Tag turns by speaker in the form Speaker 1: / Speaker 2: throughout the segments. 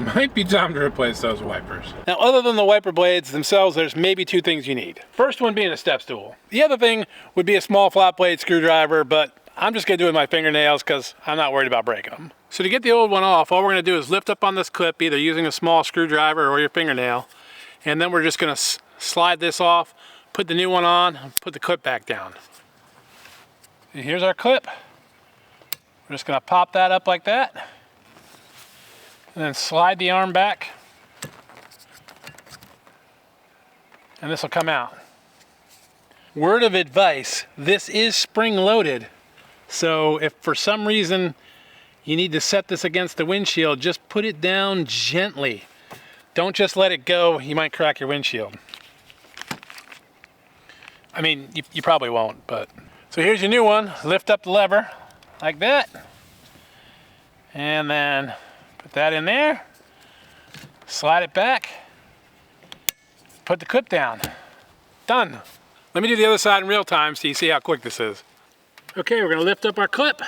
Speaker 1: Might be time to replace those wipers.
Speaker 2: Now, other than the wiper blades themselves, there's maybe two things you need. First one being a step stool. The other thing would be a small flat blade screwdriver, but I'm just gonna do it with my fingernails because I'm not worried about breaking them. So to get the old one off, all we're gonna do is lift up on this clip, either using a small screwdriver or your fingernail, and then we're just gonna slide this off, put the new one on, and put the clip back down. And here's our clip. We're just gonna pop that up like that, and then slide the arm back, and this will come out. Word of advice, this is spring loaded. So if for some reason you need to set this against the windshield, just put it down gently. Don't just let it go, you might crack your windshield. I mean, you probably won't, but. So here's your new one. Lift up the lever like that. And then put that in there. Slide it back. Put the clip down. Done. Let me do the other side in real time so you see how quick this is. Okay, we're gonna lift up our clip.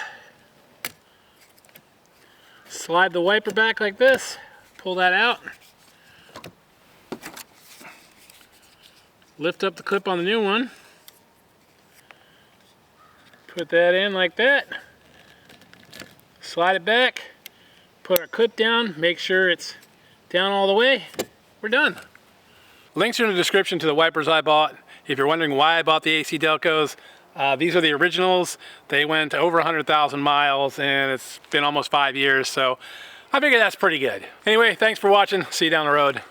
Speaker 2: Slide the wiper back like this. Pull that out. Lift up the clip on the new one. Put that in like that. Slide it back. Put our clip down. Make sure it's down all the way. We're done. Links are in the description to the wipers I bought. If you're wondering why I bought the AC Delcos, these are the originals. They went over 100,000 miles and it's been almost 5 years, so I figure that's pretty good. Anyway, thanks for watching. See you down the road.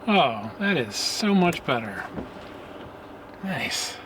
Speaker 2: Oh, that is so much better. Nice.